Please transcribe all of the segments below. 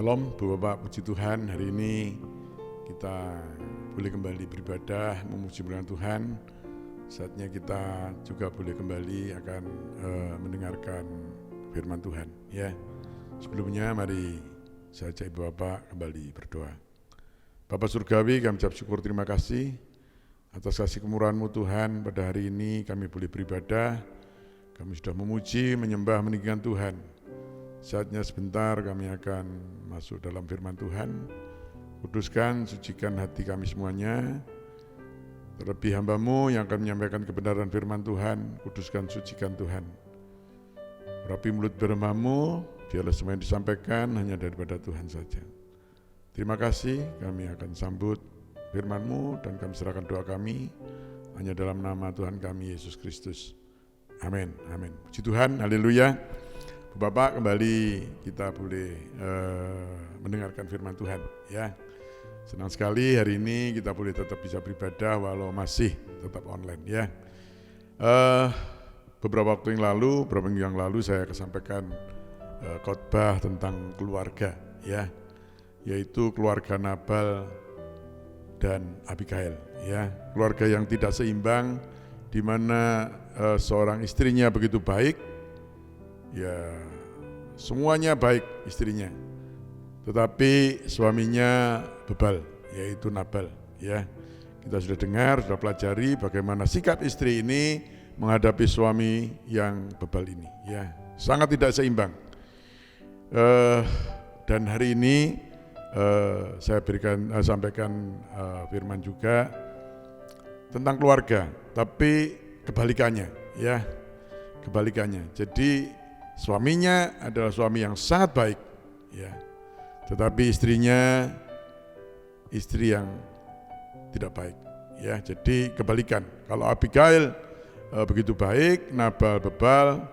Shalom, Bu Bapak, puji Tuhan. Hari ini kita boleh kembali beribadah, memuji Tuhan. Saatnya kita juga boleh kembali akan mendengarkan firman Tuhan. Ya, sebelumnya mari saya ajak Ibu Bapak kembali berdoa. Bapak Surgawi, kami ucap syukur terima kasih atas kasih kemurahan-Mu Tuhan. Pada hari ini kami boleh beribadah, kami sudah memuji, menyembah, meninggikan Tuhan. Saatnya sebentar kami akan masuk dalam firman Tuhan. Kuduskan, sucikan hati kami semuanya. Terlebih hamba-Mu yang akan menyampaikan kebenaran firman Tuhan, kuduskan, sucikan Tuhan. Rapi mulut berhamba-Mu, biarlah semua yang disampaikan hanya daripada Tuhan saja. Terima kasih, kami akan sambut firman-Mu dan kami serahkan doa kami hanya dalam nama Tuhan kami Yesus Kristus. Amin, amin. Puji Tuhan, haleluya. Bapak, kembali kita boleh mendengarkan firman Tuhan, ya. Senang sekali hari ini kita boleh tetap bisa beribadah walau masih tetap online, ya. Beberapa minggu yang lalu saya sampaikan khotbah tentang keluarga, ya, yaitu keluarga Nabal dan Abigail, ya. Keluarga yang tidak seimbang, di mana seorang istrinya begitu baik. Ya, semuanya baik istrinya, tetapi suaminya bebal, yaitu Nabal. Ya, kita sudah dengar, sudah pelajari bagaimana sikap istri ini menghadapi suami yang bebal ini. Ya, sangat tidak seimbang. Dan hari ini saya sampaikan firman juga tentang keluarga, tapi kebalikannya, ya, kebalikannya. Jadi suaminya adalah suami yang sangat baik, ya, tetapi istrinya istri yang tidak baik, ya. Jadi kebalikan. Kalau Abigail begitu baik, Nabal bebal.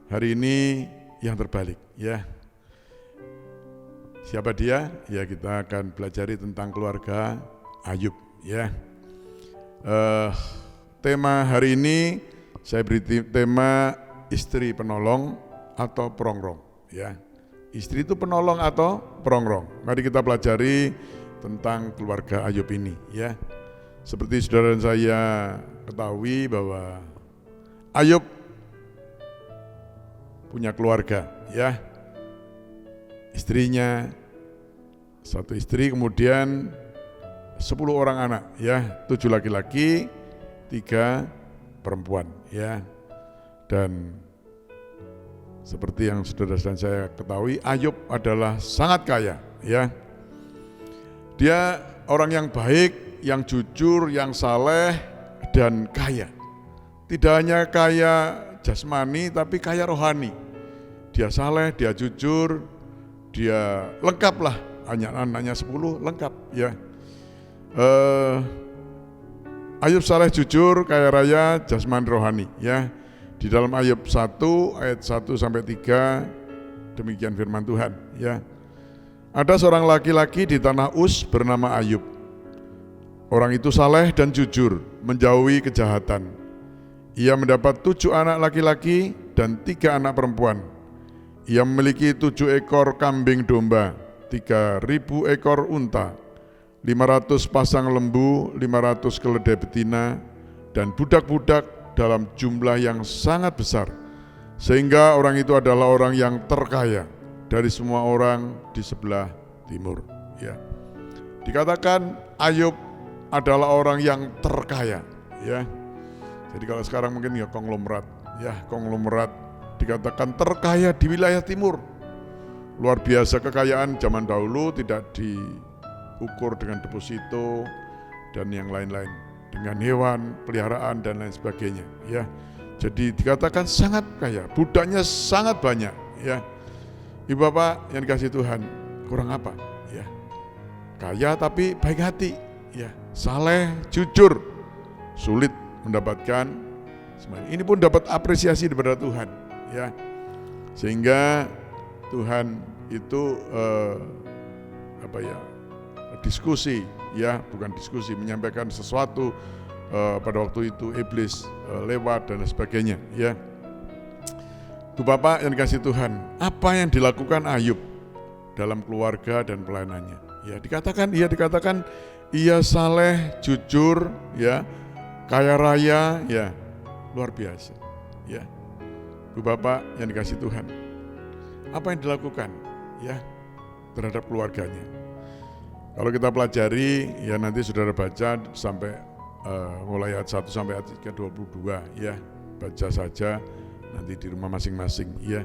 Hari ini yang terbalik, ya. Siapa dia? Ya, kita akan pelajari tentang keluarga Ayub, ya. Tema hari ini saya beri tema istri penolong atau perongrong, ya. Istri itu penolong atau perongrong. Mari kita pelajari tentang keluarga Ayub ini, ya. Seperti saudara dan saya ketahui bahwa Ayub punya keluarga, ya. Istrinya satu istri, kemudian 10 orang anak, ya, 7 laki-laki, 3 perempuan, ya. Dan seperti yang saudara dan saya ketahui, Ayub adalah sangat kaya, ya. Dia orang yang baik, yang jujur, yang saleh, dan kaya. Tidak hanya kaya jasmani, tapi kaya rohani. Dia saleh, dia jujur, dia lengkap lah. Anaknya 10 lengkap, ya. Ayub saleh, jujur, kaya raya, jasmani, rohani, ya. Di dalam Ayub 1 ayat 1 sampai 3 demikian firman Tuhan, ya. Ada seorang laki-laki di tanah Uz bernama Ayub. Orang itu saleh dan jujur, menjauhi kejahatan. Ia mendapat 7 anak laki-laki dan 3 anak perempuan. Ia memiliki 7 ekor kambing domba, 3.000 ekor unta, 500 pasang lembu, 500 keledai betina, dan budak-budak dalam jumlah yang sangat besar, sehingga orang itu adalah orang yang terkaya dari semua orang di sebelah timur, ya. Dikatakan Ayub adalah orang yang terkaya, ya. Jadi kalau sekarang mungkin ya konglomerat dikatakan terkaya di wilayah timur. Luar biasa kekayaan zaman dahulu, tidak diukur dengan deposito dan yang lain-lain, dengan hewan, peliharaan dan lain sebagainya, ya. Jadi dikatakan sangat kaya, budaknya sangat banyak, ya. Ibu Bapak yang dikasih Tuhan, kurang apa? Ya. Kaya tapi baik hati, ya. Saleh, jujur. Sulit mendapatkan semuanya. Ini pun dapat apresiasi daripada Tuhan, ya. Sehingga Tuhan itu diskusi, ya, bukan diskusi, menyampaikan sesuatu pada waktu itu iblis lewat dan sebagainya, ya. Bu Bapak yang dikasih Tuhan, apa yang dilakukan Ayub dalam keluarga dan pelayanannya. Ya, dikatakan ia saleh, jujur, ya, kaya raya, ya, luar biasa. Ya, Bu Bapak yang dikasih Tuhan, apa yang dilakukan, ya, terhadap keluarganya? Kalau kita pelajari, ya nanti saudara baca sampai mulai ayat 1 sampai ayat 22, ya, baca saja nanti di rumah masing-masing, ya.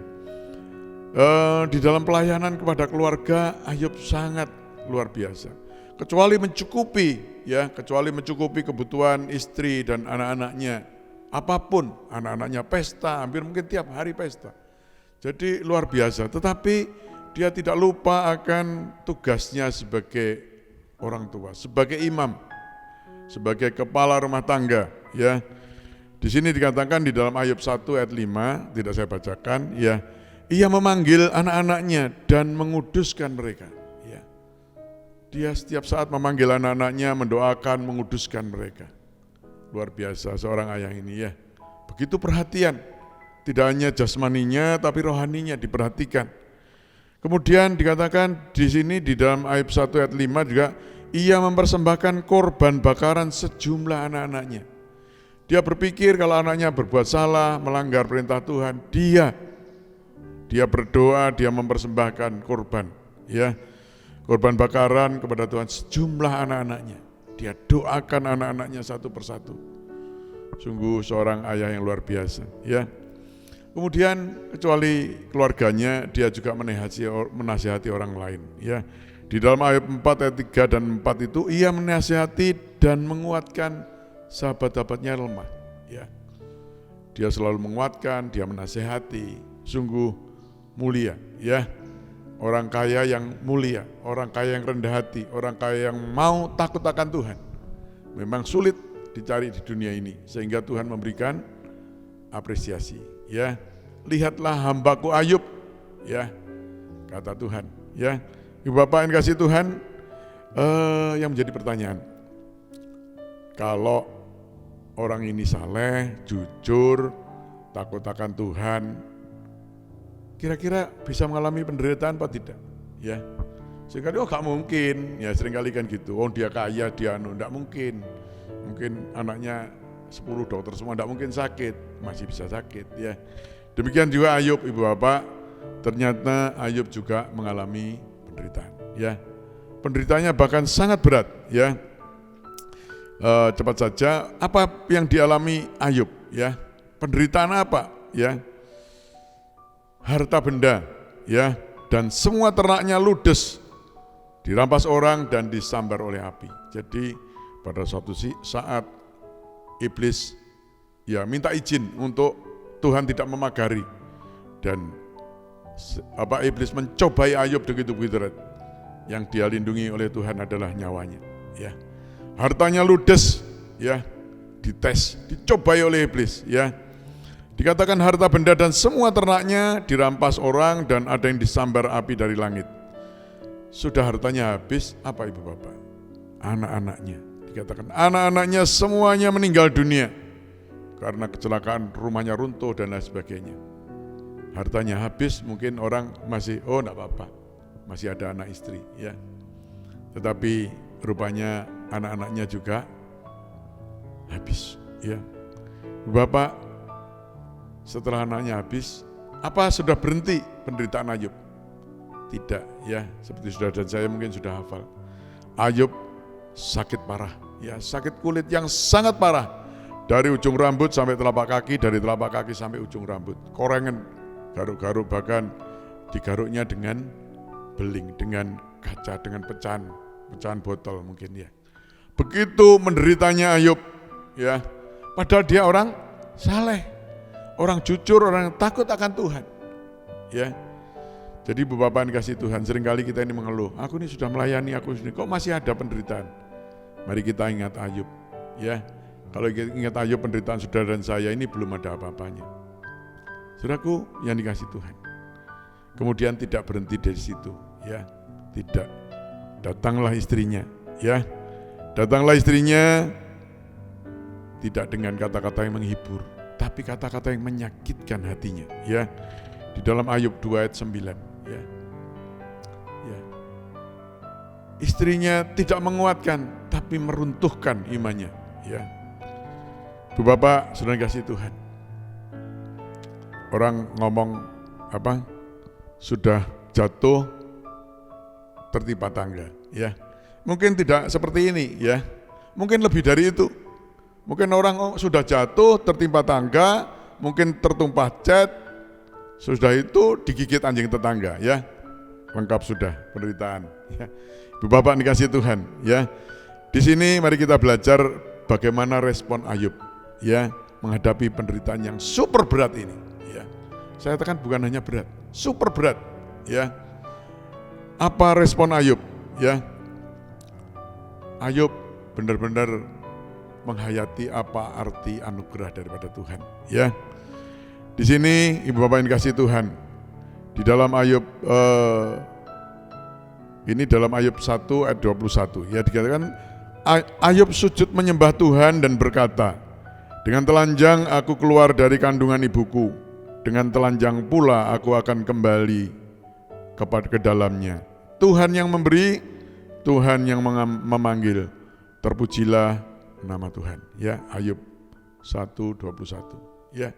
Di dalam pelayanan kepada keluarga, Ayub sangat luar biasa. Kecuali mencukupi kebutuhan istri dan anak-anaknya, apapun, anak-anaknya pesta, hampir mungkin tiap hari pesta. Jadi luar biasa, tetapi dia tidak lupa akan tugasnya sebagai orang tua, sebagai imam, sebagai kepala rumah tangga, ya. Di sini dikatakan di dalam Ayub 1 ayat 5, tidak saya bacakan, ya. Ia memanggil anak-anaknya dan menguduskan mereka, ya. Dia setiap saat memanggil anak-anaknya, mendoakan, menguduskan mereka. Luar biasa seorang ayah ini, ya. Begitu perhatian, tidak hanya jasmaninya tapi rohaninya diperhatikan. Kemudian dikatakan di sini di dalam Ayub 1 ayat 5 juga, ia mempersembahkan korban bakaran sejumlah anak-anaknya. Dia berpikir kalau anaknya berbuat salah, melanggar perintah Tuhan, dia berdoa, dia mempersembahkan korban, ya, korban bakaran kepada Tuhan sejumlah anak-anaknya. Dia doakan anak-anaknya satu persatu. Sungguh seorang ayah yang luar biasa, ya. Kemudian kecuali keluarganya, dia juga menasihati orang lain, ya. Di dalam Ayub 4 ayat 3 dan 4 itu, ia menasihati dan menguatkan sahabat-sahabatnya lemah, ya. Dia selalu menguatkan, dia menasihati, sungguh mulia, ya. Orang kaya yang mulia, orang kaya yang rendah hati, orang kaya yang mau takut akan Tuhan. Memang sulit dicari di dunia ini, sehingga Tuhan memberikan apresiasi, ya. Lihatlah hambaku Ayub, ya, kata Tuhan, ya. Ibu Bapak yang kasih Tuhan, yang menjadi pertanyaan, kalau orang ini saleh, jujur, takut akan Tuhan, kira-kira bisa mengalami penderitaan apa tidak? Ya, seringkali gak mungkin, ya seringkali kan gitu. Oh dia kaya, dia enggak mungkin. Mungkin anaknya 10 dokter semua, enggak mungkin sakit, masih bisa sakit, ya. Demikian juga Ayub, Ibu Bapak, ternyata Ayub juga mengalami penderitaan, ya. Penderitaannya bahkan sangat berat, ya. Cepat saja, apa yang dialami Ayub, ya? Penderitaan apa, ya? Harta benda, ya, dan semua ternaknya ludes, dirampas orang dan disambar oleh api. Jadi pada suatu saat iblis, ya, minta izin untuk Tuhan tidak memagari, dan iblis mencobai Ayub begitu-begitu. Yang dia lindungi oleh Tuhan adalah nyawanya, ya. Hartanya ludes, ya, dites, dicobai oleh iblis, ya. Dikatakan harta benda dan semua ternaknya dirampas orang dan ada yang disambar api dari langit. Sudah hartanya habis, apa Ibu Bapak? Anak-anaknya, dikatakan anak-anaknya semuanya meninggal dunia karena kecelakaan, rumahnya runtuh dan lain sebagainya. Hartanya habis, mungkin orang masih, oh enggak apa-apa, masih ada anak istri, ya. Tetapi rupanya anak-anaknya juga habis, ya. Bapak, setelah anaknya habis, apa sudah berhenti penderitaan Ayub? Tidak, ya, seperti saudara dan saya mungkin sudah hafal. Ayub sakit parah, ya, sakit kulit yang sangat parah. Dari ujung rambut sampai telapak kaki, dari telapak kaki sampai ujung rambut. Korengan, garuk-garuk, bahkan digaruknya dengan beling, dengan kaca, dengan pecahan botol mungkin, ya. Begitu menderitanya Ayub, ya. Padahal dia orang saleh, orang jujur, orang yang takut akan Tuhan, ya. Jadi Ibu Bapak yang kasih Tuhan, seringkali kita ini mengeluh, aku ini sudah melayani, aku ini kok masih ada penderitaan. Mari kita ingat Ayub, ya. Kalau ingat Ayub, penderitaan saudara dan saya ini belum ada apa-apanya. Saudaraku yang dikasih Tuhan, kemudian tidak berhenti dari situ, ya. Tidak, datanglah istrinya, ya. Datanglah istrinya tidak dengan kata-kata yang menghibur, tapi kata-kata yang menyakitkan hatinya, ya. Di dalam Ayub 2 ayat 9, ya. istrinya tidak menguatkan, tapi meruntuhkan imannya. Ya, Bu Bapak, saudara kasih Tuhan. Orang ngomong apa? Sudah jatuh tertimpa tangga. Ya, mungkin tidak seperti ini. Ya, mungkin lebih dari itu. Mungkin orang sudah jatuh tertimpa tangga, mungkin tertumpah cat, sudah itu digigit anjing tetangga. Ya, lengkap sudah penderitaan. Ya. Bu Bapak dikasih Tuhan, ya. Di sini mari kita belajar bagaimana respon Ayub, ya, menghadapi penderitaan yang super berat ini, ya. Saya katakan bukan hanya berat, super berat, ya. Apa respon Ayub, ya? Ayub benar-benar menghayati apa arti anugerah daripada Tuhan, ya. Di sini Ibu Bapak yang dikasih Tuhan, di dalam Ayub ini dalam Ayub 1 ayat 21, ya, dikatakan Ayub sujud menyembah Tuhan dan berkata, dengan telanjang aku keluar dari kandungan ibuku, dengan telanjang pula aku akan kembali ke dalamnya. Tuhan yang memberi, Tuhan yang memanggil, terpujilah nama Tuhan. Ya, Ayub 1:21. Ya,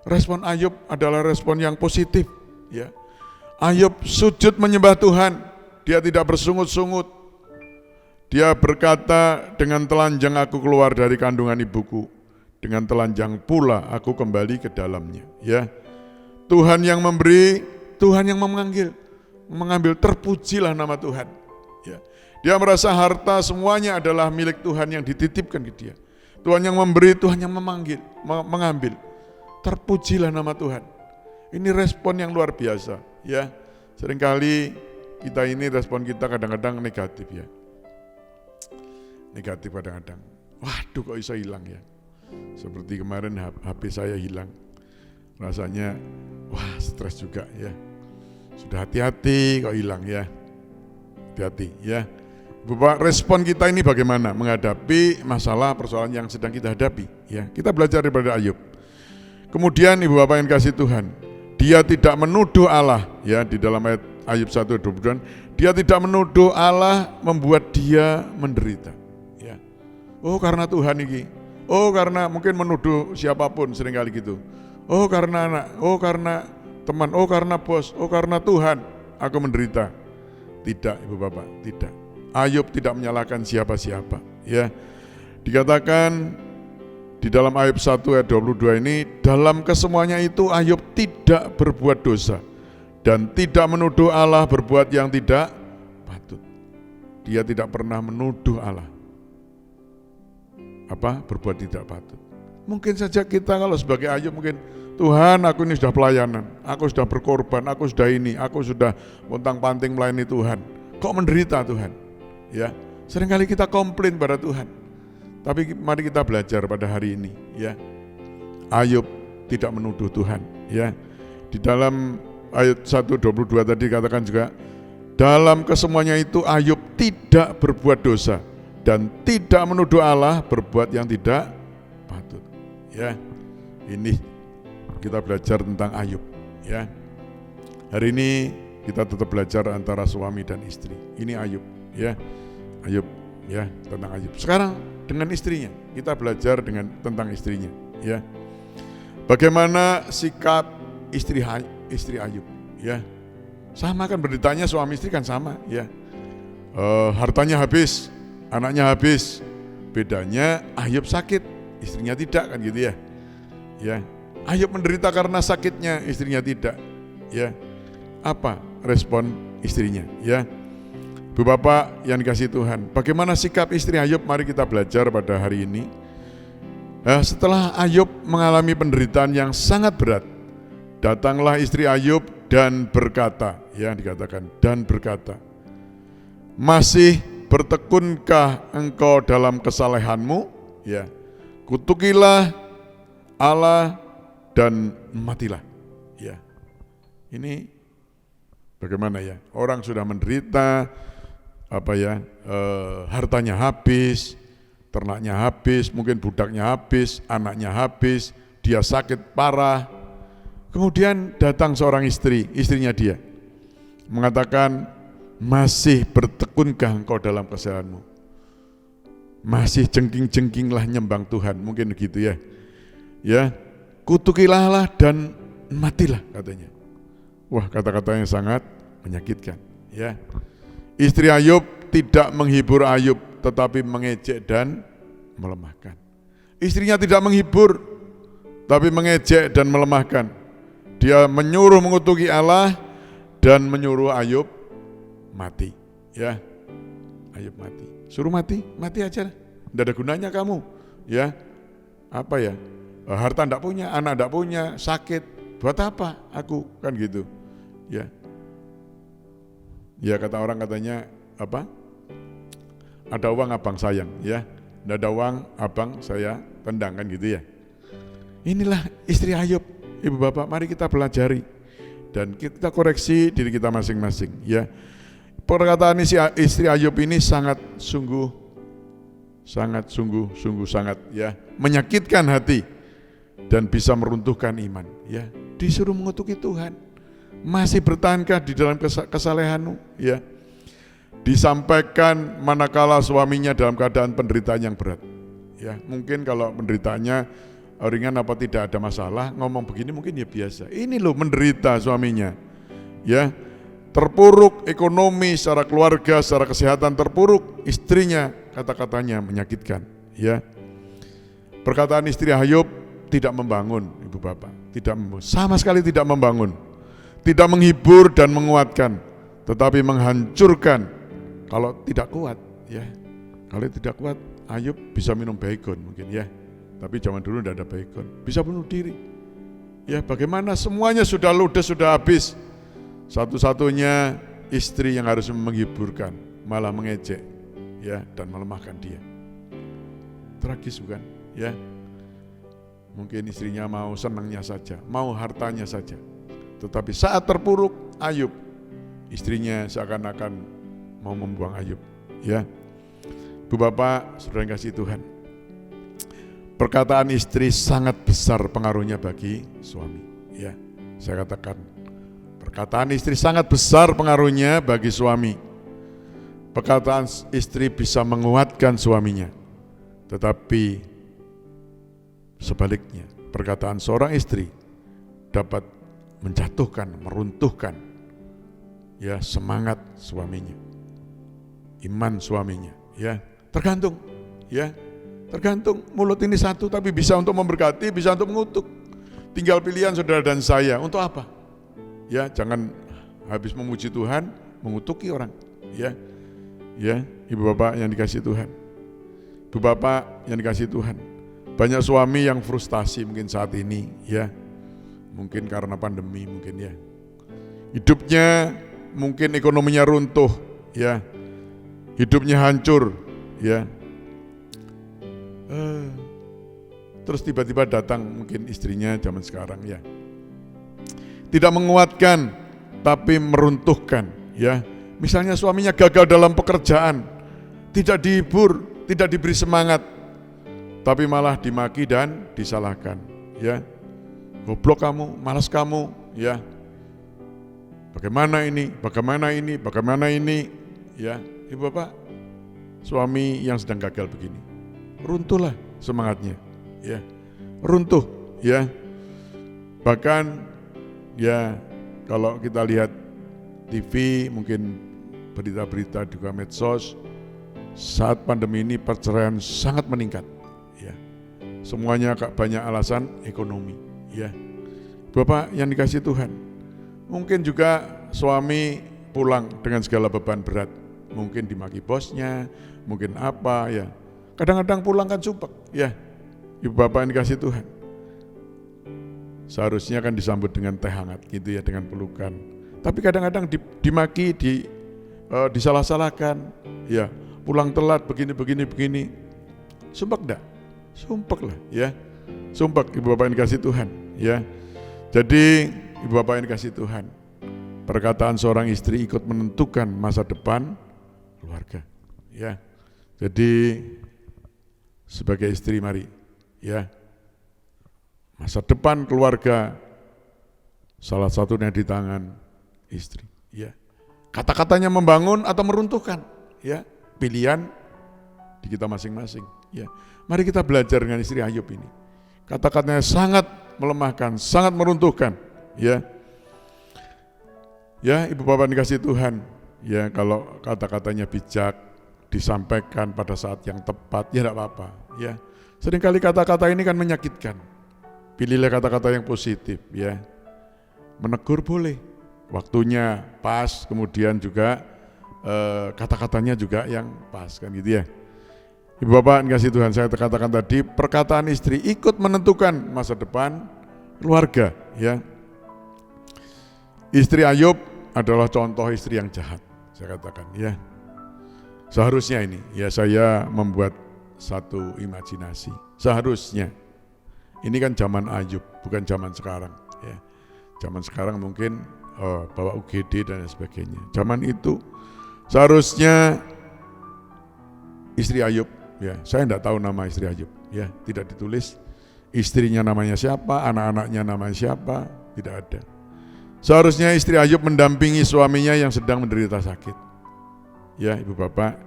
respon Ayub adalah respon yang positif. Ya, Ayub sujud menyembah Tuhan. Dia tidak bersungut-sungut. Dia berkata, dengan telanjang aku keluar dari kandungan ibuku, dengan telanjang pula aku kembali ke dalamnya. Ya, Tuhan yang memberi, Tuhan yang mengambil, terpujilah nama Tuhan. Ya, dia merasa harta semuanya adalah milik Tuhan yang dititipkan ke dia. Tuhan yang memberi, Tuhan yang mengambil. Terpujilah nama Tuhan. Ini respon yang luar biasa. Ya, seringkali kita ini respon kita kadang-kadang negatif, ya. Negatif kadang-kadang. Waduh, kok bisa hilang, ya. Seperti kemarin HP saya hilang. Rasanya wah, stres juga, ya. Sudah hati-hati kok hilang, ya. Hati-hati, ya. Bapak, respon kita ini bagaimana menghadapi masalah persoalan yang sedang kita hadapi, ya. Kita belajar daripada Ayub. Kemudian Ibu Bapak yang kasih Tuhan, dia tidak menuduh Allah, ya, di dalam Ayub 1:22, dia tidak menuduh Allah membuat dia menderita. Ya. Oh, karena Tuhan ini. Oh, karena mungkin menuduh siapapun seringkali gitu. Oh, karena anak, oh karena teman, oh karena bos, oh karena Tuhan aku menderita. Tidak, Ibu Bapak, tidak. Ayub tidak menyalahkan siapa-siapa. Ya. Dikatakan di dalam Ayub 1 ayat 22 ini, dalam kesemuanya itu Ayub tidak berbuat dosa dan tidak menuduh Allah berbuat yang tidak patut. Dia tidak pernah menuduh Allah berbuat tidak patut. Mungkin saja kita kalau sebagai Ayub mungkin, Tuhan, aku ini sudah pelayanan, aku sudah berkorban, aku sudah ini, aku sudah pontang-panting melayani Tuhan. Kok menderita Tuhan? Ya, seringkali kita komplain pada Tuhan. Tapi mari kita belajar pada hari ini, ya. Ayub tidak menuduh Tuhan, ya. Di dalam ayat 1:22 tadi katakan juga, dalam kesemuanya itu Ayub tidak berbuat dosa dan tidak menuduh Allah berbuat yang tidak patut. Ya, ini kita belajar tentang Ayub. Ya, hari ini kita tetap belajar antara suami dan istri. Ini Ayub, ya, Ayub, ya, tentang Ayub. Sekarang dengan istrinya, kita belajar tentang istrinya. Ya, bagaimana sikap istri Ayub, ya, sama kan beritanya suami istri kan sama, ya. Hartanya habis, anaknya habis, bedanya Ayub sakit, istrinya tidak, kan gitu, ya. Ya, Ayub menderita karena sakitnya, istrinya tidak, ya. Apa respon istrinya, ya? Bu Bapak yang dikasihi Tuhan, bagaimana sikap istri Ayub? Mari kita belajar pada hari ini. Setelah Ayub mengalami penderitaan yang sangat berat, datanglah istri Ayub dan berkata, ya, dikatakan dan berkata, masih bertekunkah engkau dalam kesalehanmu? Ya, kutukilah Allah dan matilah. Ya, ini bagaimana, ya? Orang sudah menderita, hartanya habis, ternaknya habis, mungkin budaknya habis, anaknya habis, dia sakit parah. Kemudian datang seorang istrinya dia, mengatakan, Masih bertekunkah engkau dalam kesalahanmu? Masih jengking-jengkinglah nyembang Tuhan, mungkin gitu ya. Ya, kutukilah dan matilah katanya. Wah, kata-katanya sangat menyakitkan. Ya, istri Ayub tidak menghibur Ayub, tetapi mengejek dan melemahkan. Istrinya tidak menghibur, tapi mengejek dan melemahkan. Dia menyuruh mengutuki Allah dan menyuruh Ayub mati. Ya, Ayub mati. Suruh mati, mati aja. Tidak ada gunanya kamu. Ya, apa ya? Harta tidak punya, anak tidak punya, sakit. Buat apa aku? Kan gitu. Ya, ya kata orang katanya apa? Ada uang abang sayang, ya. Tidak ada uang abang saya tendang, kan gitu ya. Inilah istri Ayub. Ibu bapak, mari kita pelajari dan kita koreksi diri kita masing-masing. Ya, perkataan istri Ayub ini sangat sungguh ya menyakitkan hati dan bisa meruntuhkan iman. Ya, disuruh mengutuki Tuhan, masih bertahankah di dalam kesalehanmu? Ya, disampaikan manakala suaminya dalam keadaan penderitaan yang berat. Ya, mungkin kalau penderitaannya ringan apa tidak ada masalah, ngomong begini mungkin ya biasa. Ini loh menderita suaminya. Ya, terpuruk ekonomi, secara keluarga, secara kesehatan terpuruk, istrinya kata-katanya menyakitkan. Ya, perkataan istri Ayub tidak membangun, ibu bapak, tidak membangun, sama sekali tidak membangun, tidak menghibur dan menguatkan, tetapi menghancurkan. Kalau tidak kuat, ya, kalau tidak kuat, Ayub bisa minum baygon mungkin ya, tapi zaman dulu tidak ada baygon, bisa bunuh diri. Ya, bagaimana semuanya sudah ludes, sudah habis. Satu-satunya istri yang harus menghiburkan malah mengejek, ya, dan melemahkan dia. Tragis bukan? Ya, mungkin istrinya mau senangnya saja, mau hartanya saja, tetapi saat terpuruk Ayub, istrinya seakan-akan mau membuang Ayub. Ya, Bu Bapak, saudara yang kasih Tuhan, perkataan istri sangat besar pengaruhnya bagi suami. Ya, saya katakan, perkataan istri sangat besar pengaruhnya bagi suami. Perkataan istri bisa menguatkan suaminya, tetapi sebaliknya, perkataan seorang istri dapat menjatuhkan, meruntuhkan, ya, semangat suaminya, iman suaminya. Ya, tergantung, ya, tergantung. Mulut ini satu, tapi bisa untuk memberkati, bisa untuk mengutuk. Tinggal pilihan saudara dan saya untuk apa? Ya, jangan habis memuji Tuhan mengutuki orang. Ya, ya, ibu bapak yang dikasih Tuhan, ibu bapak yang dikasih Tuhan. Banyak suami yang frustasi mungkin saat ini, ya, mungkin karena pandemi, mungkin ya, hidupnya mungkin ekonominya runtuh, ya, hidupnya hancur, ya. Terus tiba-tiba datang mungkin istrinya zaman sekarang, ya, tidak menguatkan tapi meruntuhkan, ya. Misalnya suaminya gagal dalam pekerjaan, tidak dihibur, tidak diberi semangat, tapi malah dimaki dan disalahkan, ya. Goblok kamu, malas kamu, ya. Bagaimana ini, ya. Ibu bapak, suami yang sedang gagal begini, runtuhlah semangatnya, ya, runtuh, ya. Bahkan, ya, kalau kita lihat TV, mungkin berita-berita juga medsos, saat pandemi ini perceraian sangat meningkat, ya. Semuanya banyak alasan ekonomi, ya. Bapak yang dikasih Tuhan, mungkin juga suami pulang dengan segala beban berat, mungkin dimaki bosnya, mungkin apa, ya. Kadang-kadang pulang kan sumpek, ya. Ibu bapak yang dikasih Tuhan, seharusnya kan disambut dengan teh hangat gitu ya, dengan pelukan. Tapi kadang-kadang dimaki, disalah-salahkan, ya, pulang telat begini. Sumpek enggak? Sumpek lah, ya. Sumpek ibu bapak yang dikasih Tuhan, ya. Jadi ibu bapak yang dikasih Tuhan, perkataan seorang istri ikut menentukan masa depan keluarga, ya. Jadi sebagai istri mari, ya, masa depan keluarga salah satunya di tangan istri, ya. Kata-katanya membangun atau meruntuhkan, ya. Pilihan di kita masing-masing, ya. Mari kita belajar dengan istri Ayub ini. Kata-katanya sangat melemahkan, sangat meruntuhkan, ya. Ya, Ibu Bapak dikasih Tuhan, ya, kalau kata-katanya bijak disampaikan pada saat yang tepat, ya tidak apa-apa, ya. Seringkali kata-kata ini kan menyakitkan. Pilihlah kata-kata yang positif, ya. Menegur boleh, waktunya pas, kemudian juga kata-katanya juga yang pas, kan gitu ya. Ibu Bapak dikasih Tuhan, saya katakan tadi, perkataan istri ikut menentukan masa depan keluarga, ya. Istri Ayub adalah contoh istri yang jahat, saya katakan, ya. Seharusnya ini, ya, saya membuat satu imajinasi. Seharusnya, ini kan zaman Ayub, bukan zaman sekarang, ya. Zaman sekarang mungkin bawa UGD dan sebagainya. Zaman itu seharusnya istri Ayub, ya, saya tidak tahu nama istri Ayub, ya, tidak ditulis istrinya namanya siapa, anak-anaknya namanya siapa, tidak ada. Seharusnya istri Ayub mendampingi suaminya yang sedang menderita sakit. Ya, Ibu Bapak,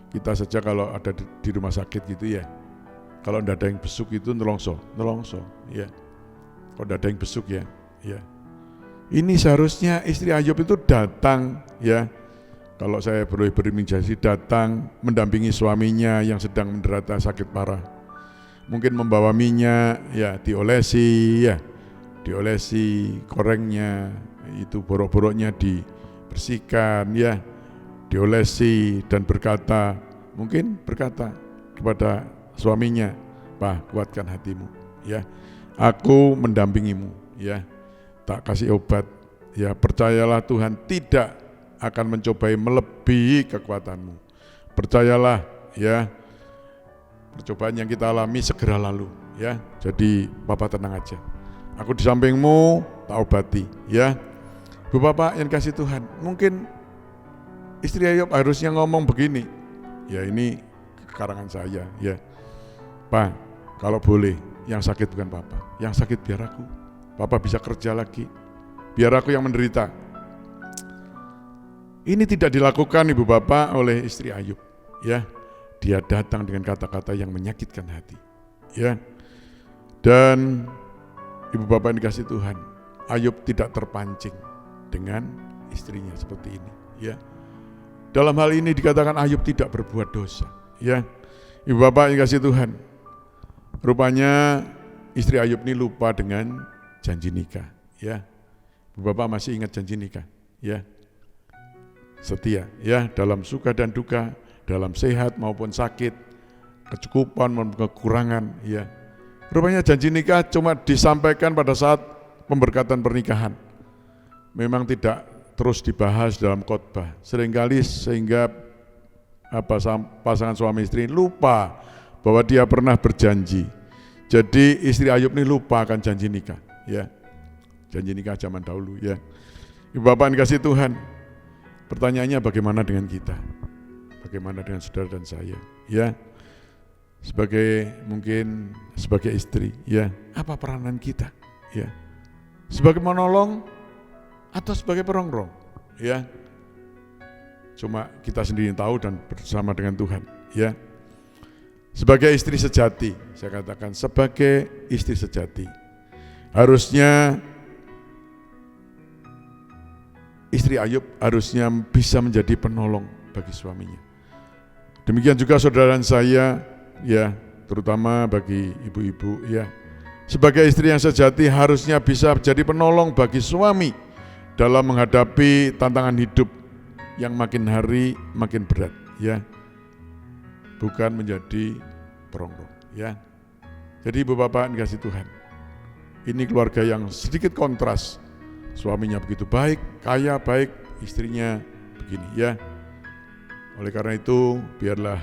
kita saja kalau ada di rumah sakit gitu, ya, kalau tidak ada yang besuk itu nelongso, ya. Kalau tidak ada yang besuk, ya, ya. Ini seharusnya istri Ayub itu datang, ya. Kalau saya boleh berimajinasi, datang mendampingi suaminya yang sedang menderita sakit parah. Mungkin membawa minyak, ya, diolesi, ya, diolesi korengnya, itu borok-boroknya dibersihkan, ya, diolesi, dan mungkin berkata kepada suaminya, "Pak, kuatkan hatimu, ya, aku mendampingimu, ya, tak kasih obat, ya, percayalah Tuhan tidak akan mencobai melebihi kekuatanmu. Percayalah, ya, percobaan yang kita alami segera lalu, ya. Jadi Bapak tenang aja. Aku di sampingmu, tak obati, ya." Bu Bapak yang kasih Tuhan, mungkin istri Ayub harusnya ngomong begini, ya, ini karangan saya, ya. "Pak, kalau boleh, yang sakit bukan Papa, yang sakit biar aku. Papa bisa kerja lagi, biar aku yang menderita." Ini tidak dilakukan Ibu Bapak oleh istri Ayub, ya. Dia datang dengan kata-kata yang menyakitkan hati, ya. Dan Ibu Bapak yang dikasih Tuhan, Ayub tidak terpancing dengan istrinya seperti ini, ya. Dalam hal ini dikatakan Ayub tidak berbuat dosa, ya. Ibu Bapak yang dikasih Tuhan, rupanya istri Ayub ini lupa dengan janji nikah, ya. Ibu Bapak masih ingat janji nikah, ya. Setia, ya, dalam suka dan duka, dalam sehat maupun sakit, kecukupan maupun kekurangan, ya. Rupanya janji nikah cuma disampaikan pada saat pemberkatan pernikahan. Memang tidak terus dibahas dalam khotbah. Seringkali sehingga pasangan suami istri lupa bahwa dia pernah berjanji. Jadi istri Ayub ini lupa akan janji nikah, ya. Janji nikah zaman dahulu, ya. Ibu Bapak dikasih Tuhan, pertanyaannya bagaimana dengan kita? Bagaimana dengan saudara dan saya, ya? Mungkin sebagai istri, ya, apa peranan kita, ya? Sebagai menolong atau sebagai perongrong, ya? Cuma kita sendiri yang tahu dan bersama dengan Tuhan, ya. Sebagai istri sejati, saya katakan sebagai istri sejati, harusnya istri Ayub harusnya bisa menjadi penolong bagi suaminya. Demikian juga saudara dan saya, ya, terutama bagi ibu-ibu, ya. Sebagai istri yang sejati harusnya bisa menjadi penolong bagi suami dalam menghadapi tantangan hidup yang makin hari makin berat, ya. Bukan menjadi perongrong, ya. Jadi Ibu Bapak dikasih Tuhan, ini keluarga yang sedikit kontras. Suaminya begitu baik, kaya, baik, istrinya begini, ya. Oleh karena itu, biarlah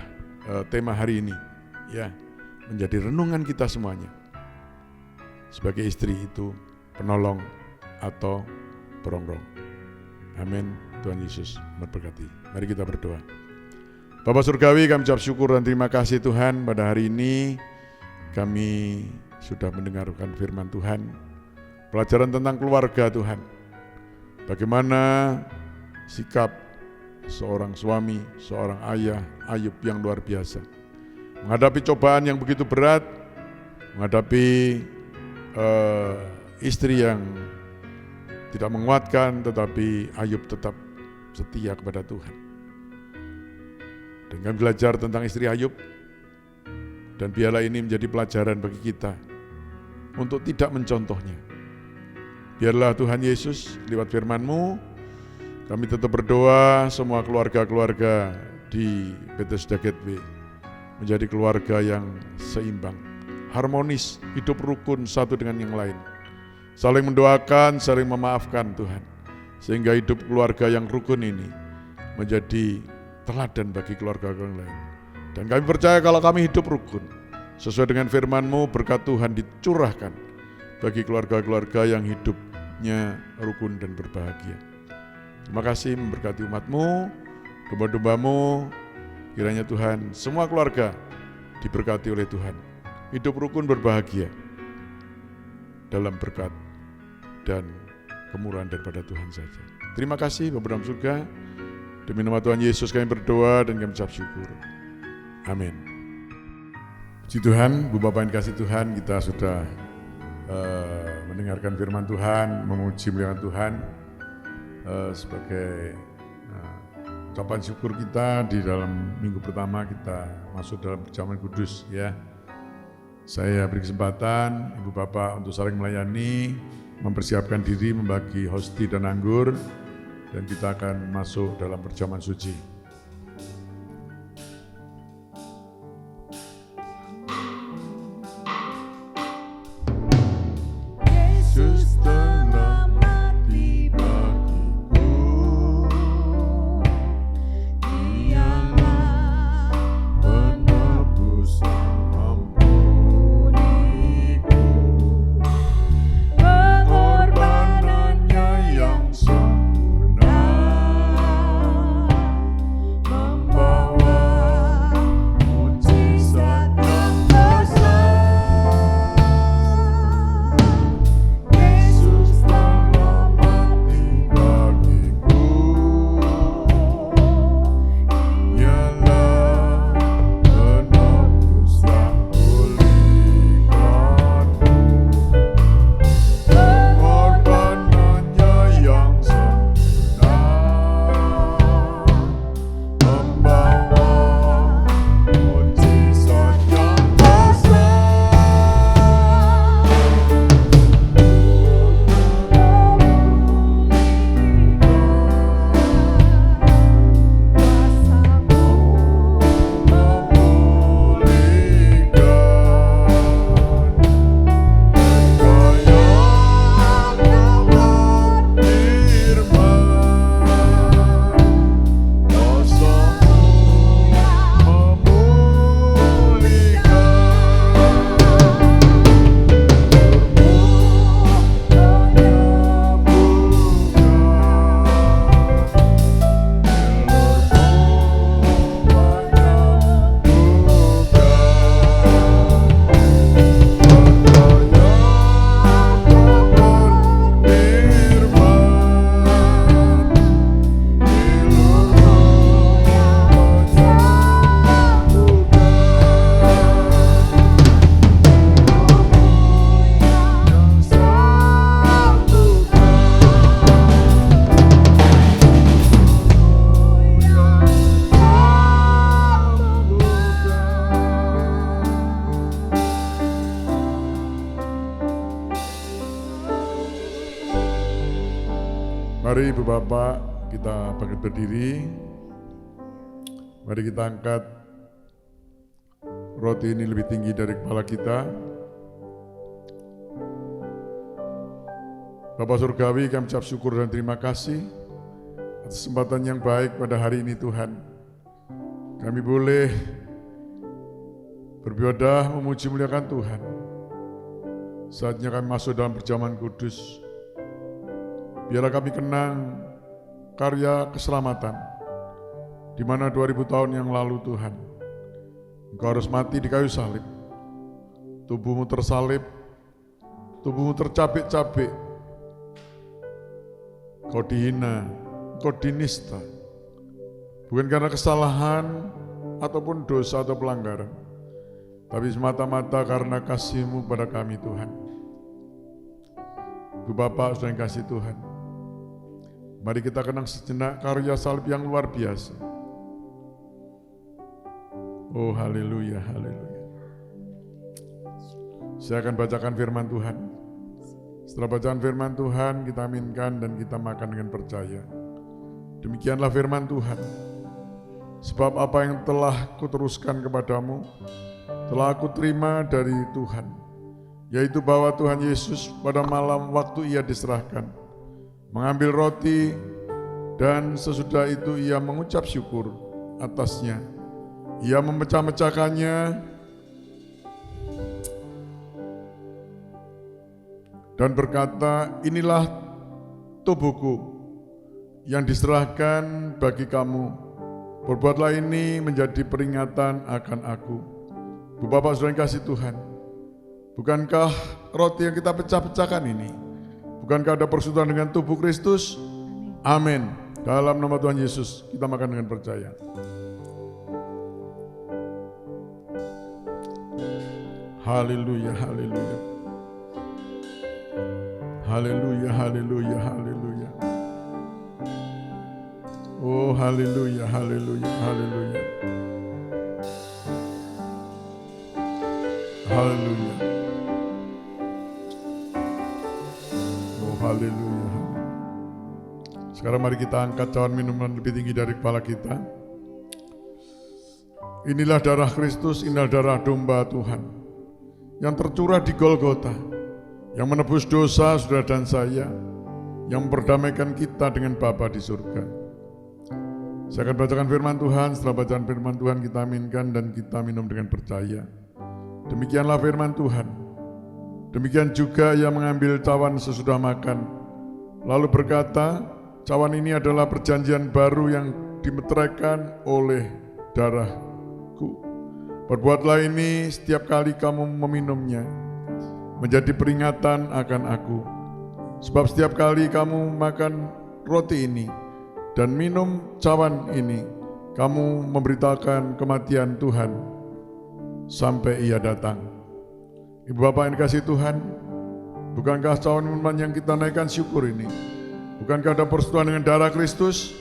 tema hari ini, ya, menjadi renungan kita semuanya. Sebagai istri itu penolong atau perongrong. Amin. Tuhan Yesus memberkati. Mari kita berdoa. Bapa Surgawi, kami ucap syukur dan terima kasih Tuhan, pada hari ini kami sudah mendengarkan firman Tuhan, pelajaran tentang keluarga Tuhan. Bagaimana sikap seorang suami, seorang ayah, Ayub yang luar biasa. Menghadapi cobaan yang begitu berat, menghadapi istri yang tidak menguatkan, tetapi Ayub tetap setia kepada Tuhan. Dan kami belajar tentang istri Ayub, dan biarlah ini menjadi pelajaran bagi kita untuk tidak mencontohnya. Biarlah Tuhan Yesus lewat firman-Mu, kami tetap berdoa semua keluarga-keluarga di Bethesda Gateway menjadi keluarga yang seimbang, harmonis, hidup rukun satu dengan yang lain. Saling mendoakan, saling memaafkan Tuhan. Sehingga hidup keluarga yang rukun ini menjadi teladan bagi keluarga yang lain. Dan kami percaya kalau kami hidup rukun, sesuai dengan firman-Mu, berkat Tuhan dicurahkan bagi keluarga-keluarga yang hidupnya rukun dan berbahagia. Terima kasih memberkati umat-Mu, domba-domba-Mu. Kiranya Tuhan, semua keluarga diberkati oleh Tuhan. Hidup rukun berbahagia dalam berkat dan kemurahan daripada Tuhan saja. Terima kasih Bapa dalam surga. Demi nama Tuhan Yesus kami berdoa dan kami ucap syukur. Amin. Puji Tuhan, Bu Bapak yang dikasih Tuhan, kita sudah mendengarkan firman Tuhan, memuji muliakan Tuhan sebagai ucapan syukur kita di dalam minggu pertama kita masuk dalam perjamuan kudus ya. Saya beri kesempatan Ibu Bapak untuk saling melayani, mempersiapkan diri membagi hosti dan anggur, dan kita akan masuk dalam perjamuan suci. Yesus telah mati bagiku, Dialah penebus yang mengampuniku, pengorbanannya yang sempurna membawa mujizat yang besar. Yesus telah mati bagiku, Dialah penebus yang pulihkanku, pengorbanannya yang sempurna membawa mujizat yang besar. Mari Ibu Bapak kita bangkit berdiri. Mari kita angkat roti ini lebih tinggi dari kepala kita. Bapa Surgawi, kami ucap syukur dan terima kasih atas kesempatan yang baik pada hari ini Tuhan. Kami boleh beribadah memuji muliakan Tuhan. Saatnya kami masuk dalam perjamuan kudus. Biarlah kami kenang karya keselamatan, di mana 2000 tahun yang lalu Tuhan, Engkau harus mati di kayu salib. Tubuhmu tersalib, tubuhmu tercabik-cabik, Kau dihina, Kau dinista, bukan karena kesalahan ataupun dosa atau pelanggaran, tapi semata-mata karena kasih-Mu pada kami Tuhan. Ibu Bapak, Saudara yang kasih Tuhan, mari kita kenang sejenak karya salib yang luar biasa. Oh haleluya, haleluya. Saya akan bacakan firman Tuhan. Setelah bacaan firman Tuhan, kita aminkan dan kita makan dengan percaya. Demikianlah firman Tuhan. Sebab apa yang telah kuteruskan kepadamu, telah aku terima dari Tuhan, yaitu bahwa Tuhan Yesus pada malam waktu ia diserahkan, mengambil roti, dan sesudah itu ia mengucap syukur atasnya. Ia memecah-mecahkannya dan berkata, inilah tubuhku yang diserahkan bagi kamu. Berbuatlah ini menjadi peringatan akan aku. Bu Bapak Saudara yang kasih Tuhan, bukankah roti yang kita pecah-pecahkan ini, bukankah ada persekutuan dengan tubuh Kristus? Amin. Dalam nama Tuhan Yesus kita makan dengan percaya. Haleluya, haleluya. Haleluya, haleluya, haleluya. Oh haleluya, haleluya, haleluya. Haleluya. Oh haleluya. Sekarang mari kita angkat cawan minuman lebih tinggi dari kepala kita. Inilah darah Kristus, inilah darah domba Tuhan yang tercurah di Golgota, yang menebus dosa saudara dan saya, yang memperdamaikan kita dengan Bapa di surga. Saya akan bacakan firman Tuhan. Setelah bacaan firman Tuhan kita aminkan dan kita minum dengan percaya. Demikianlah firman Tuhan. Demikian juga ia mengambil cawan sesudah makan, lalu berkata, cawan ini adalah perjanjian baru yang dimeteraikan oleh darahku. Perbuatlah ini setiap kali kamu meminumnya, menjadi peringatan akan aku. Sebab setiap kali kamu makan roti ini dan minum cawan ini, kamu memberitakan kematian Tuhan sampai ia datang. Ibu Bapak yang dikasihi Tuhan, bukankah cawan minuman yang kita naikkan syukur ini, bukankah ada persekutuan dengan darah Kristus?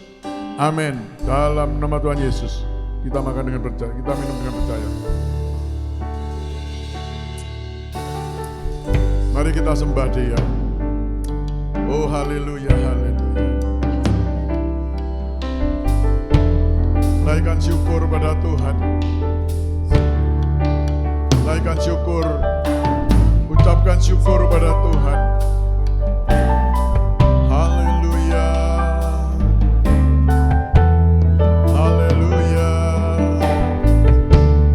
Amin. Dalam nama Tuhan Yesus kita makan dengan percaya, kita minum dengan percaya. Mari kita sembah Dia. Oh haleluya, haleluya. Naikkan syukur pada Tuhan. Naikkan syukur. Ucapkan syukur pada Tuhan. Haleluya. Haleluya.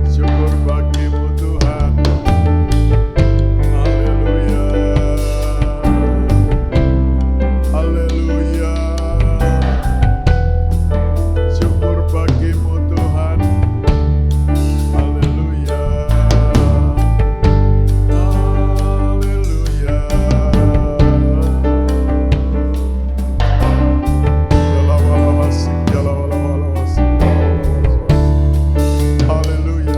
Syukur bagimu Tuhan. Haleluya. Haleluya. Syukur bagimu Tuhan. Haleluya. Haleluya. Haleluya. Haleluya.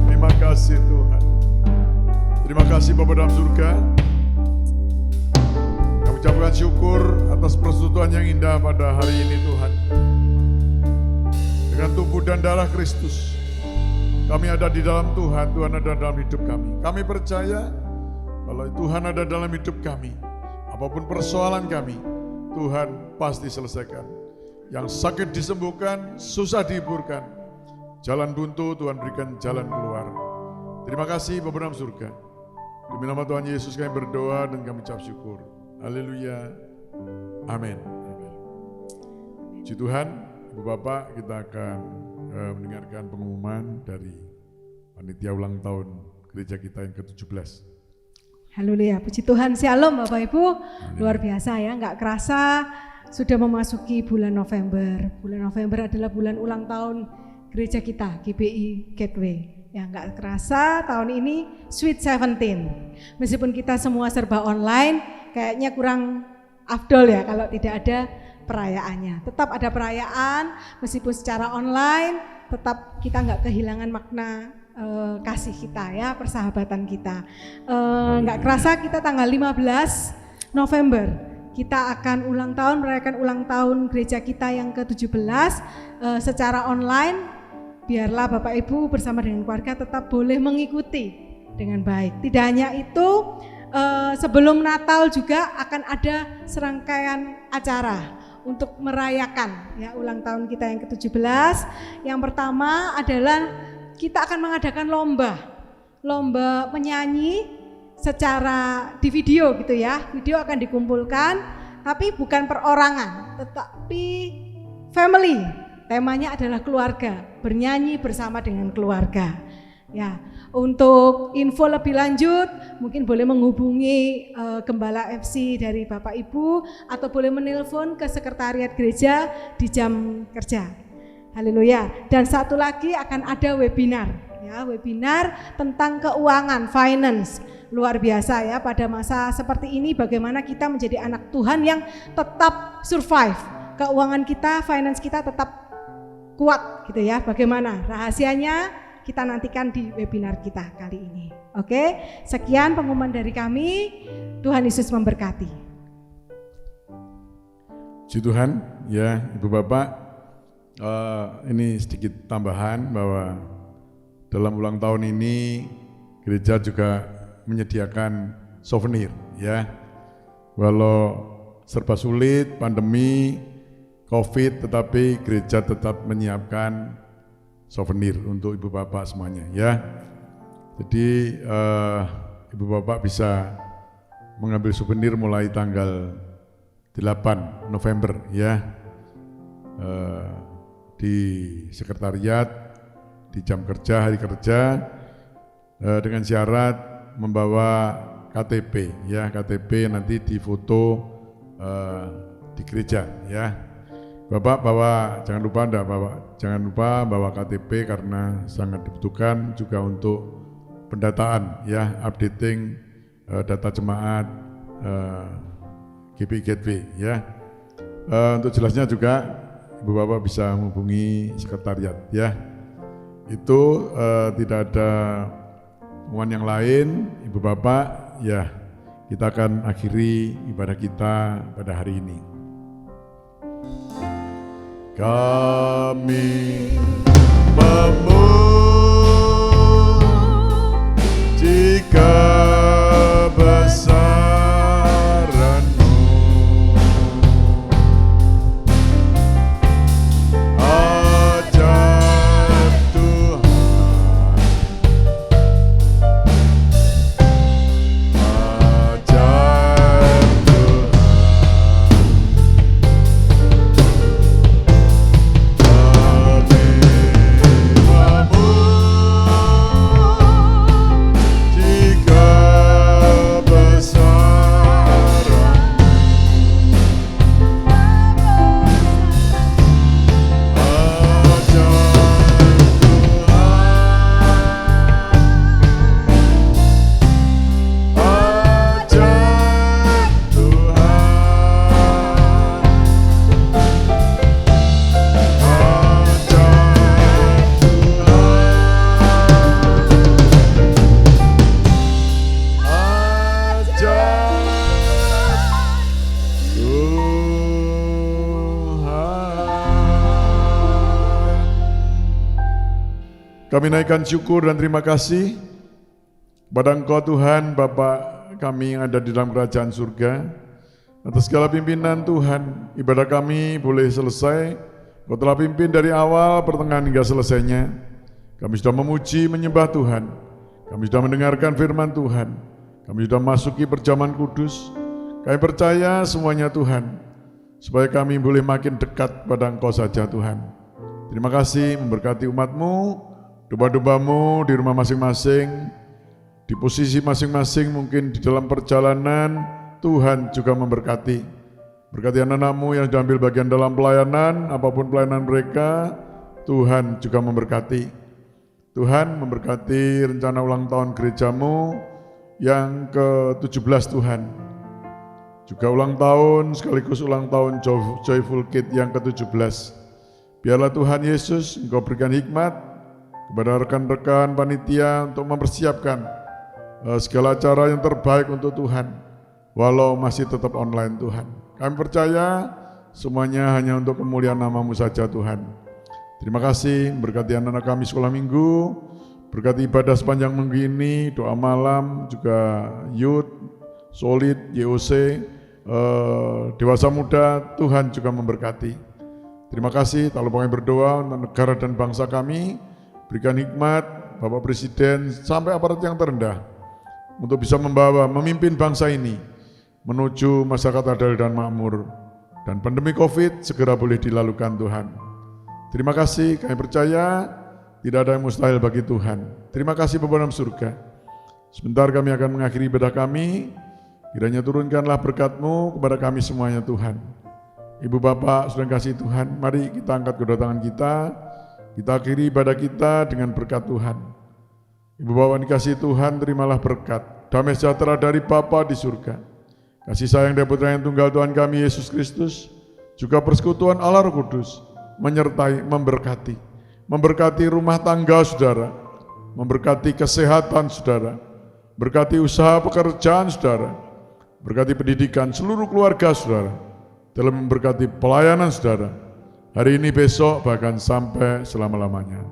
Terima kasih Tuhan. Terima kasih Bapa dalam surga. Kami ucapkan syukur atas persekutuan yang indah pada hari ini Tuhan. Dengan tubuh dan darah Kristus, kami ada di dalam Tuhan, Tuhan ada dalam hidup kami. Kami percaya kalau Tuhan ada dalam hidup kami, apapun persoalan kami, Tuhan pasti selesaikan. Yang sakit disembuhkan, susah dihiburkan. Jalan buntu Tuhan berikan jalan keluar. Terima kasih Bapa dalam surga. Demi nama Tuhan Yesus kami berdoa dan kami ucap syukur. Haleluya. Amin. Puji Tuhan, Ibu Bapak, kita akan mendengarkan pengumuman dari panitia ulang tahun gereja kita yang ke-17. Haleluya, puji Tuhan, shalom Bapak Ibu. Luar biasa ya, nggak kerasa sudah memasuki bulan November. Bulan November adalah bulan ulang tahun gereja kita, GBI Gateway. Ya nggak kerasa tahun ini Sweet 17. Meskipun kita semua serba online, kayaknya kurang afdol ya kalau tidak ada perayaannya. Tetap ada perayaan, meskipun secara online, tetap kita nggak kehilangan makna kasih kita ya, persahabatan kita. Nggak kerasa kita tanggal 15 November kita akan ulang tahun, merayakan ulang tahun gereja kita yang ke-17 secara online. Biarlah Bapak Ibu bersama dengan keluarga tetap boleh mengikuti dengan baik. Tidak hanya itu, sebelum Natal juga akan ada serangkaian acara untuk merayakan ya ulang tahun kita yang ke-17. Yang pertama adalah kita akan mengadakan lomba menyanyi secara di video gitu ya. Video akan dikumpulkan, tapi bukan perorangan, tetapi family. Temanya adalah keluarga, bernyanyi bersama dengan keluarga. Ya, untuk info lebih lanjut mungkin boleh menghubungi Gembala FC dari Bapak Ibu atau boleh menelpon ke sekretariat gereja di jam kerja. Haleluya. Dan satu lagi akan ada webinar ya, webinar tentang keuangan, finance. Luar biasa ya, pada masa seperti ini bagaimana kita menjadi anak Tuhan yang tetap survive. Keuangan kita, finance kita tetap kuat gitu ya. Bagaimana rahasianya? Kita nantikan di webinar kita kali ini. Oke, sekian pengumuman dari kami. Tuhan Yesus memberkati. Puji Tuhan, ya Ibu Bapak, ini sedikit tambahan bahwa dalam ulang tahun ini gereja juga menyediakan souvenir ya. Walau serba sulit, pandemi, COVID, tetapi gereja tetap menyiapkan souvenir untuk Ibu Bapak semuanya ya. Jadi Ibu Bapak bisa mengambil souvenir mulai tanggal 8 November ya, di sekretariat, di jam kerja, hari kerja, dengan syarat membawa KTP ya, KTP nanti difoto di gereja ya. Bapak jangan lupa bawa KTP karena sangat dibutuhkan juga untuk pendataan ya, updating data jemaat GPI Gateway ya. Untuk jelasnya juga Ibu Bapak bisa menghubungi sekretariat ya. Itu tidak ada pengumuman yang lain, Ibu Bapak ya. Kita akan akhiri ibadah kita pada hari ini. Kami memuji kebesaran-Mu, ajaib Tuhan, ajaib Tuhan. Kami naikkan syukur dan terima kasih kepada Engkau Tuhan, Bapa kami yang ada di dalam kerajaan surga. Atas segala pimpinan Tuhan, ibadah kami boleh selesai. Kau telah pimpin dari awal, pertengahan hingga selesainya. Kami sudah memuji, menyembah Tuhan. Kami sudah mendengarkan firman Tuhan. Kami sudah masuki perjamuan kudus. Kami percaya semuanya Tuhan, supaya kami boleh makin dekat pada Engkau saja Tuhan. Terima kasih memberkati umat-Mu, domba-domba-Mu di rumah masing-masing, di posisi masing-masing mungkin di dalam perjalanan, Tuhan juga memberkati. Berkati anak-anak-Mu yang sudah ambil bagian dalam pelayanan, apapun pelayanan mereka, Tuhan juga memberkati. Tuhan memberkati rencana ulang tahun gereja-Mu yang ke-17 Tuhan. juga ulang tahun sekaligus ulang tahun Joyful Kid yang ke-17. Biarlah Tuhan Yesus Engkau berikan hikmat kepada rekan-rekan panitia untuk mempersiapkan segala cara yang terbaik untuk Tuhan, walau masih tetap online Tuhan. Kami percaya semuanya hanya untuk kemuliaan nama-Mu saja Tuhan. Terima kasih, berkati anak-anak kami sekolah minggu, berkati ibadah sepanjang minggu ini, doa malam, juga youth, solid, YOC, dewasa muda, Tuhan juga memberkati. Terima kasih, tak lupa kami berdoa untuk negara dan bangsa kami, berikan hikmat Bapak Presiden sampai aparat yang terendah, untuk bisa memimpin bangsa ini menuju masyarakat adil dan makmur, dan pandemi COVID segera boleh dilalukan Tuhan. Terima kasih, kami percaya tidak ada yang mustahil bagi Tuhan. Terima kasih Bapa dalam surga. Sebentar kami akan mengakhiri ibadah kami, kiranya turunkanlah berkat-Mu kepada kami semuanya Tuhan. Ibu Bapak sudah kasih Tuhan, mari kita angkat kedua tangan kita akhiri ibadah kita dengan berkat Tuhan. Ibu Bapak dikasih Tuhan, terimalah berkat, damai sejahtera dari Bapa di surga, kasih sayang dari Putra yang tunggal Tuhan kami Yesus Kristus, juga persekutuan Allah Roh Kudus, menyertai, memberkati rumah tangga saudara, memberkati kesehatan saudara, berkati usaha pekerjaan saudara, berkati pendidikan seluruh keluarga saudara, dalam memberkati pelayanan saudara, hari ini, besok, bahkan sampai selama-lamanya.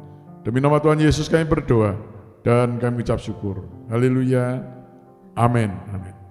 Demi nama Tuhan Yesus kami berdoa dan kami ucap syukur. Haleluya. Amin. Amin.